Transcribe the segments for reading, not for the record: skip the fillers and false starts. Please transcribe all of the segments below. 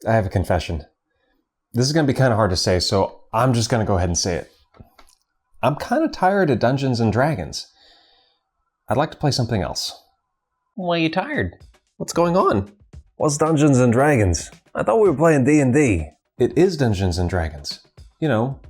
I have a confession. This is going to be kind of hard to say, so I'm just going to go ahead and say it. I'm kind of tired of Dungeons and Dragons. I'd like to play something else. Why are you tired? What's going on? What's Dungeons and Dragons? I thought we were playing D&D. It is Dungeons and Dragons. You know,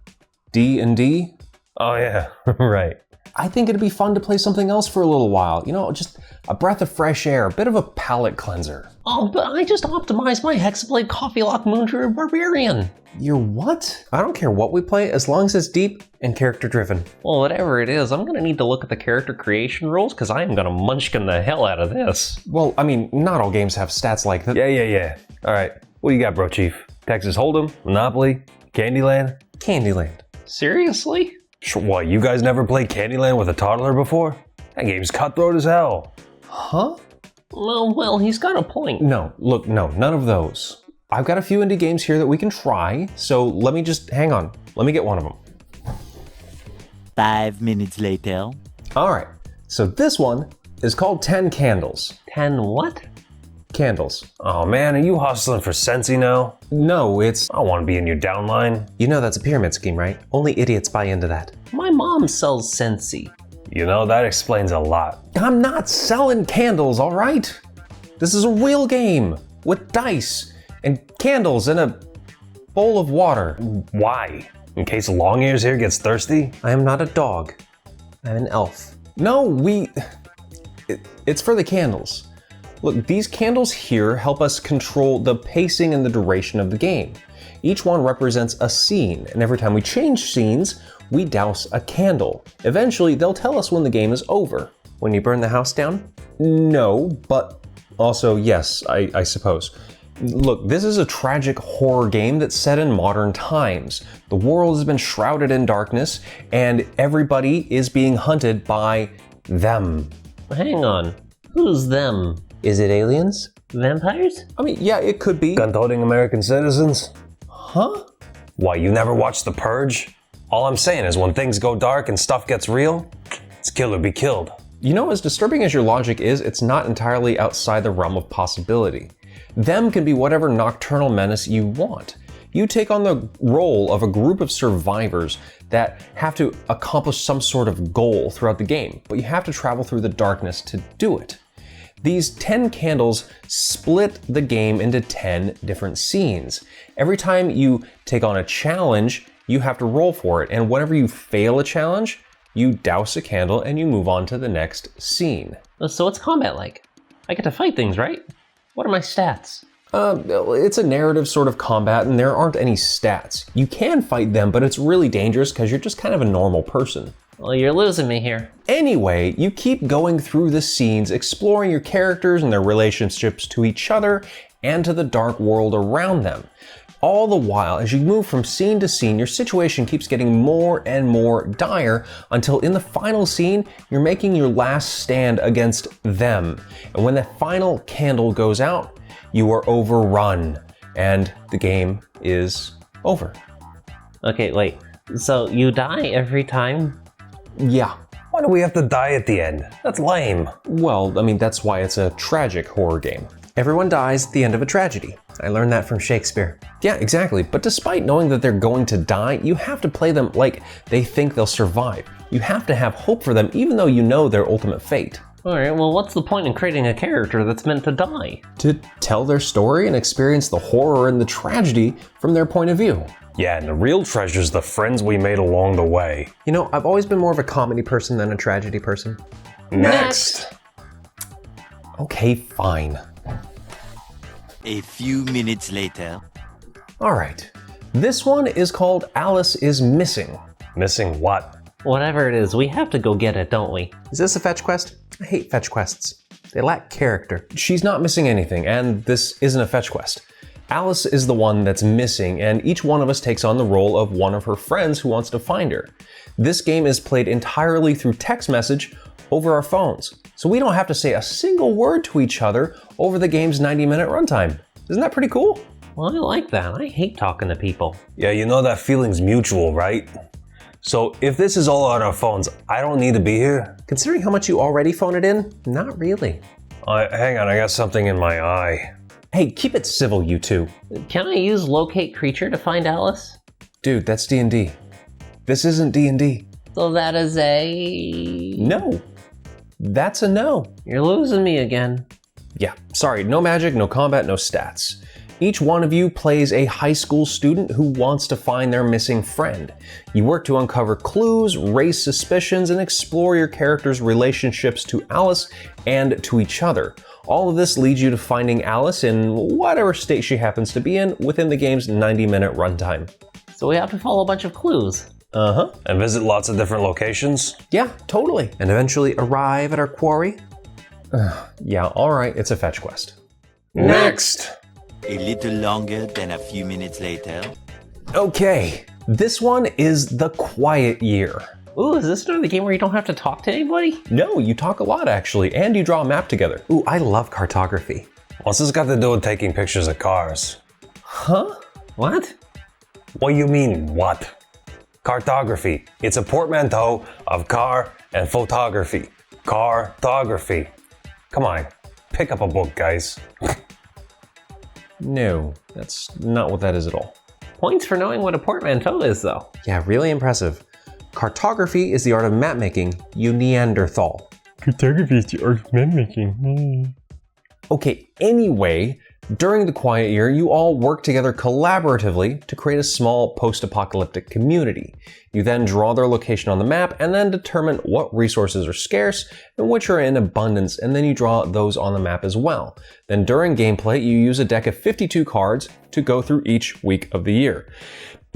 D&D. Oh yeah, right. I think it'd be fun to play something else for a little while. You know, just a breath of fresh air, a bit of a palate cleanser. Oh, but I just optimized my Hexablade Coffee Lock Moondruid Barbarian. You're what? I don't care what we play, as long as it's deep and character driven. Well, whatever it is, I'm gonna need to look at the character creation rules, because I am gonna munchkin the hell out of this. Well, I mean, not all games have stats like that. Yeah. All right, what you got, bro chief? Texas Hold'em, Monopoly, Candyland? Candyland. Seriously? What, you guys never played Candyland with a toddler before? That game's cutthroat as hell. Huh? Well, he's got a point. No, look, no, none of those. I've got a few indie games here that we can try, so let me just, hang on. Let me get one of them. 5 minutes later. All right, so this one is called 10 Candles. 10 what? Candles. Oh man, are you hustling for Sensi now? No, it's... I don't want to be in your downline. You know that's a pyramid scheme, right? Only idiots buy into that. My mom sells Sensi. You know, that explains a lot. I'm not selling candles, all right? This is a real game with dice and candles and a bowl of water. Why? In case Longears here gets thirsty? I am not a dog. I'm an elf. No, it's for the candles. Look, these candles here help us control the pacing and the duration of the game. Each one represents a scene, and every time we change scenes, we douse a candle. Eventually, they'll tell us when the game is over. When you burn the house down? No, but also yes, I suppose. Look, this is a tragic horror game that's set in modern times. The world has been shrouded in darkness, and everybody is being hunted by them. Hang on. Who's them? Is it aliens? Vampires? I mean, yeah, it could be. Gun-toting American citizens? Huh? Why, you never watched The Purge? All I'm saying is when things go dark and stuff gets real, it's kill or be killed. You know, as disturbing as your logic is, it's not entirely outside the realm of possibility. Them can be whatever nocturnal menace you want. You take on the role of a group of survivors that have to accomplish some sort of goal throughout the game, but you have to travel through the darkness to do it. These 10 candles split the game into 10 different scenes. Every time you take on a challenge, you have to roll for it, and whenever you fail a challenge, you douse a candle and you move on to the next scene. So what's combat like? I get to fight things, right? What are my stats? It's a narrative sort of combat, and there aren't any stats. You can fight them, but it's really dangerous because you're just kind of a normal person. Well, you're losing me here. Anyway, you keep going through the scenes, exploring your characters and their relationships to each other and to the dark world around them. All the while, as you move from scene to scene, your situation keeps getting more and more dire until in the final scene, you're making your last stand against them. And when the final candle goes out, you are overrun and the game is over. Okay, wait. So you die every time? Yeah. Why do we have to die at the end? That's lame. Well, I mean, that's why it's a tragic horror game. Everyone dies at the end of a tragedy. I learned that from Shakespeare. Yeah, exactly. But despite knowing that they're going to die, you have to play them like they think they'll survive. You have to have hope for them even though you know their ultimate fate. Alright, well what's the point in creating a character that's meant to die? To tell their story and experience the horror and the tragedy from their point of view. Yeah, and the real treasure's the friends we made along the way. You know, I've always been more of a comedy person than a tragedy person. Next! Okay, fine. A few minutes later. Alright. This one is called Alice is Missing. Missing what? Whatever it is, we have to go get it, don't we? Is this a fetch quest? I hate fetch quests. They lack character. She's not missing anything, and this isn't a fetch quest. Alice is the one that's missing, and each one of us takes on the role of one of her friends who wants to find her. This game is played entirely through text message over our phones, so we don't have to say a single word to each other over the game's 90-minute runtime. Isn't that pretty cool? Well, I like that. I hate talking to people. Yeah, you know that feeling's mutual, right? So if this is all on our phones, I don't need to be here? Considering how much you already phone it in, not really. Hang on, I got something in my eye. Hey, keep it civil, you two. Can I use locate creature to find Alice? Dude, that's D&D. This isn't D&D. So that is a... No. That's a no. You're losing me again. Yeah, sorry, no magic, no combat, no stats. Each one of you plays a high school student who wants to find their missing friend. You work to uncover clues, raise suspicions, and explore your character's relationships to Alice and to each other. All of this leads you to finding Alice in whatever state she happens to be in within the game's 90-minute runtime. So we have to follow a bunch of clues. Uh-huh. And visit lots of different locations? Yeah, totally. And eventually arrive at our quarry? Yeah, alright, it's a fetch quest. Next! A little longer than a few minutes later. Okay, this one is The Quiet Year. Ooh, is this another game where you don't have to talk to anybody? No, you talk a lot actually, and you draw a map together. Ooh, I love cartography. What's this got to do with taking pictures of cars? Huh? What? What do you mean, what? Cartography. It's a portmanteau of car and photography. Cartography. Come on, pick up a book, guys. No, that's not what that is at all. Points for knowing what a portmanteau is, though. Yeah, really impressive. Cartography is the art of map making, you Neanderthal. Cartography is the art of map making. Okay, anyway, during The Quiet Year, you all work together collaboratively to create a small post-apocalyptic community. You then draw their location on the map and then determine what resources are scarce and which are in abundance, and then you draw those on the map as well. Then during gameplay, you use a deck of 52 cards to go through each week of the year.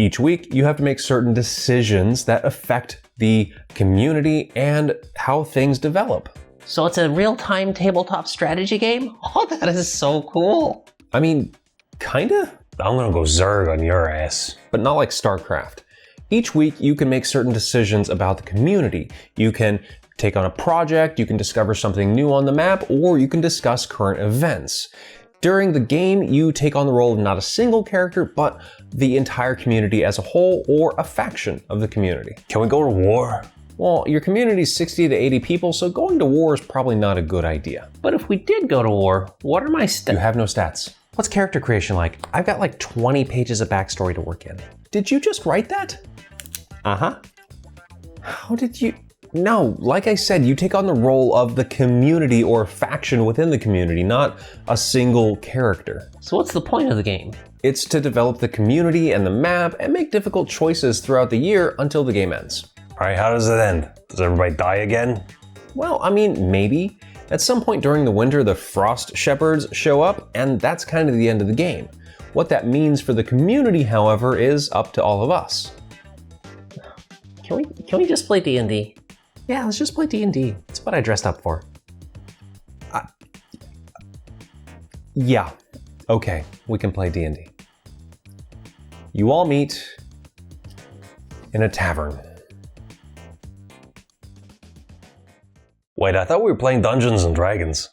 Each week, you have to make certain decisions that affect the community and how things develop. So it's a real-time tabletop strategy game? Oh, that is so cool. I mean, kinda, I'm gonna go Zerg on your ass. but not like StarCraft. Each week, you can make certain decisions about the community. You can take on a project, you can discover something new on the map, or you can discuss current events. During the game, you take on the role of not a single character, but the entire community as a whole, or a faction of the community. Can we go to war? Well, your community is 60 to 80 people, so going to war is probably not a good idea. But if we did go to war, what are my You stats? have no stats. What's character creation like? I've got like 20 pages of backstory to work in. Did you just write that? Uh-huh. How did you? No, like I said, you take on the role of the community or faction within the community, not a single character. So what's the point of the game? It's to develop the community and the map and make difficult choices throughout the year until the game ends. Alright, how does it end? Does everybody die again? Well, I mean, maybe. At some point during the winter, the Frost Shepherds show up, and that's kind of the end of the game. What that means for the community, however, is up to all of us. Can we just play D&D? Yeah, let's just play D&D. It's what I dressed up for. Yeah, okay, we can play D&D. You all meet in a tavern. Wait, I thought we were playing Dungeons and Dragons.